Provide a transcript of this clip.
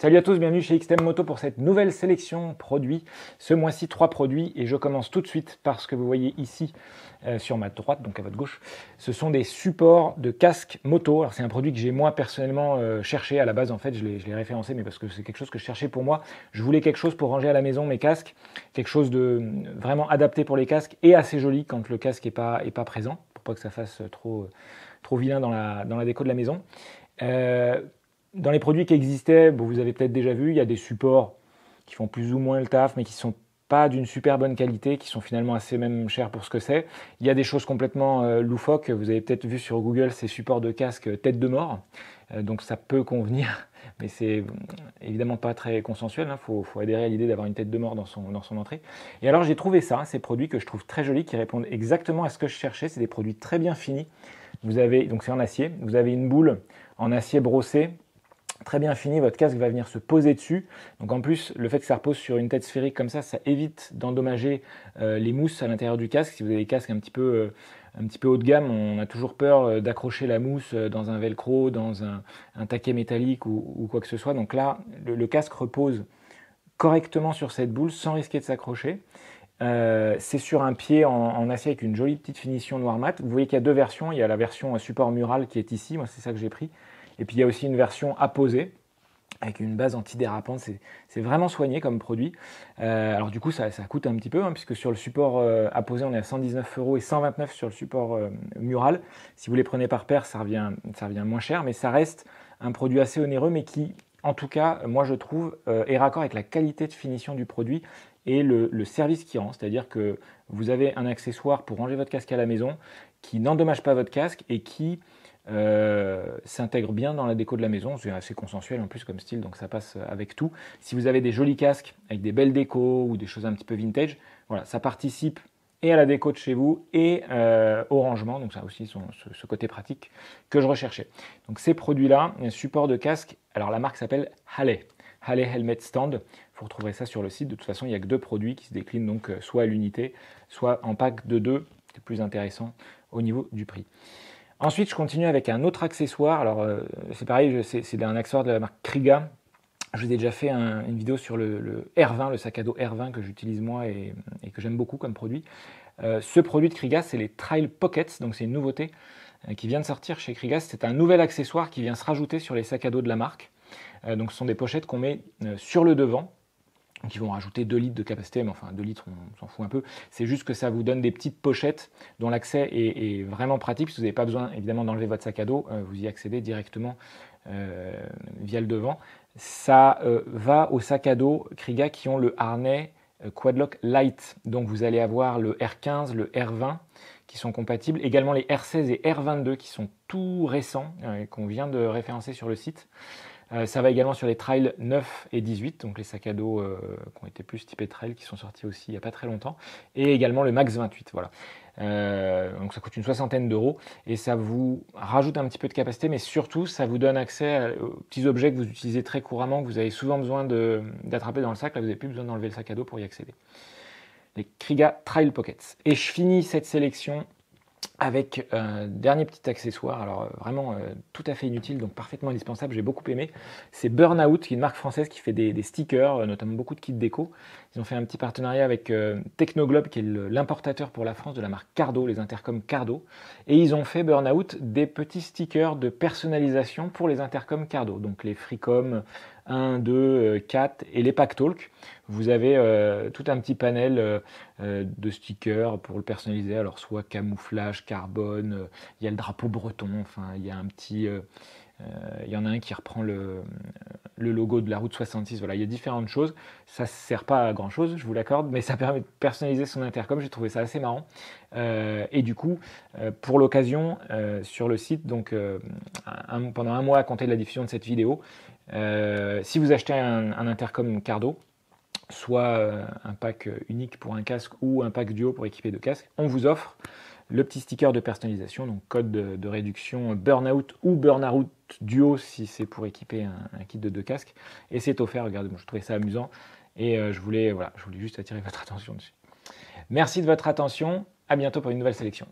Salut à tous, bienvenue chez XTM Moto pour cette nouvelle sélection produits. Ce mois-ci, 3 produits et je commence tout de suite par ce que vous voyez ici sur ma droite, donc à votre gauche. Ce sont des supports de casque moto. Alors c'est un produit que j'ai moi personnellement cherché à la base. En fait, je l'ai référencé, mais parce que c'est quelque chose que je cherchais pour moi. Je voulais quelque chose pour ranger à la maison mes casques, quelque chose de vraiment adapté pour les casques et assez joli quand le casque est pas présent, pour pas que ça fasse trop vilain dans la déco de la maison. Dans les produits qui existaient, bon, vous avez peut-être déjà vu, il y a des supports qui font plus ou moins le taf, mais qui ne sont pas d'une super bonne qualité, qui sont finalement assez même chers pour ce que c'est. Il y a des choses complètement loufoques. Vous avez peut-être vu sur Google ces supports de casque tête de mort. Donc ça peut convenir, mais c'est évidemment pas très consensuel. Faut adhérer à l'idée d'avoir une tête de mort dans son entrée. Et alors j'ai trouvé ça, ces produits que je trouve très jolis, qui répondent exactement à ce que je cherchais. C'est des produits très bien finis. Vous avez, donc c'est en acier. Vous avez une boule en acier brossé, très bien fini, votre casque va venir se poser dessus. Donc en plus, le fait que ça repose sur une tête sphérique comme ça évite d'endommager les mousses à l'intérieur du casque. Si vous avez des casques un petit peu haut de gamme, on a toujours peur d'accrocher la mousse dans un velcro, dans un taquet métallique ou quoi que ce soit. Donc là, le casque repose correctement sur cette boule sans risquer de s'accrocher. C'est sur un pied en acier avec une jolie petite finition noir mat. Vous voyez qu'il y a deux versions. Il y a la version support mural qui est ici, moi c'est ça que j'ai pris. Et puis il y a aussi une version apposée avec une base antidérapante. C'est vraiment soigné comme produit. Alors du coup ça coûte un petit peu, puisque sur le support apposé on est à 119 € et 129 sur le support mural. Si vous les prenez par paire, ça revient moins cher, mais ça reste un produit assez onéreux, mais qui, en tout cas, moi je trouve, est raccord avec la qualité de finition du produit et le service qui rend. C'est-à-dire que vous avez un accessoire pour ranger votre casque à la maison qui n'endommage pas votre casque et qui s'intègre bien dans la déco de la maison. C'est assez consensuel en plus comme style, donc ça passe avec tout. Si vous avez des jolis casques avec des belles décos ou des choses un petit peu vintage, voilà, ça participe et à la déco de chez vous et au rangement, donc ça a aussi ce côté pratique que je recherchais. Donc ces produits-là, un support de casque, alors la marque s'appelle Halley Helmet Stand. Vous retrouverez ça sur le site. De toute façon, il n'y a que deux produits qui se déclinent donc soit à l'unité, soit en pack de deux. C'est plus intéressant au niveau du prix. Ensuite, je continue avec un autre accessoire. Alors, c'est pareil, c'est un accessoire de la marque Kriga. Je vous ai déjà fait une vidéo sur le R20, le sac à dos R20 que j'utilise moi et que j'aime beaucoup comme produit. Ce produit de Kriga, c'est les Trail Pockets. Donc, c'est une nouveauté qui vient de sortir chez Kriga. C'est un nouvel accessoire qui vient se rajouter sur les sacs à dos de la marque. Donc, ce sont des pochettes qu'on met sur le devant, qui vont rajouter 2 litres de capacité, mais enfin 2 litres on s'en fout un peu, c'est juste que ça vous donne des petites pochettes dont l'accès est vraiment pratique, parce que vous n'avez pas besoin évidemment d'enlever votre sac à dos, vous y accédez directement via le devant. Ça va aux sacs à dos Kriga qui ont le harnais Quadlock Light, donc vous allez avoir le R15, le R20 qui sont compatibles, également les R16 et R22 qui sont tout récents, qu'on vient de référencer sur le site. Ça va également sur les trails 9 et 18, donc les sacs à dos qui ont été plus typés trail, qui sont sortis aussi il n'y a pas très longtemps, et également le Max 28. Voilà. Donc ça coûte une 60aine d'euros, et ça vous rajoute un petit peu de capacité, mais surtout ça vous donne accès aux petits objets que vous utilisez très couramment, que vous avez souvent besoin d'attraper dans le sac. Là vous n'avez plus besoin d'enlever le sac à dos pour y accéder. Les Kriga Trail Pockets. Et je finis cette sélection avec un dernier petit accessoire, alors vraiment tout à fait inutile, donc parfaitement indispensable, j'ai beaucoup aimé. C'est Burnout, qui est une marque française qui fait des stickers, notamment beaucoup de kits déco. Ils ont fait un petit partenariat avec Technoglobe, qui est l'importateur pour la France de la marque Cardo, les intercoms Cardo. Et ils ont fait Burnout des petits stickers de personnalisation pour les intercoms Cardo, donc les Freecom 1, 2, 4 et les Packtalk. Vous avez tout un petit panel de stickers pour le personnaliser, alors soit camouflage, carbone, il y a le drapeau breton, enfin il y a un petit, il y en a un qui reprend le logo de la route 66, voilà, il y a différentes choses. Ça ne sert pas à grand chose, je vous l'accorde, mais ça permet de personnaliser son intercom, j'ai trouvé ça assez marrant. Et du coup, pour l'occasion, sur le site, donc pendant un mois à compter de la diffusion de cette vidéo, si vous achetez un intercom Cardo, soit un pack unique pour un casque ou un pack duo pour équiper de casques, on vous offre le petit sticker de personnalisation, donc code de réduction Burnout ou Burnout Duo si c'est pour équiper un kit de 2 casques. Et c'est offert, regardez, je trouvais ça amusant et je voulais juste attirer votre attention dessus. Merci de votre attention, à bientôt pour une nouvelle sélection.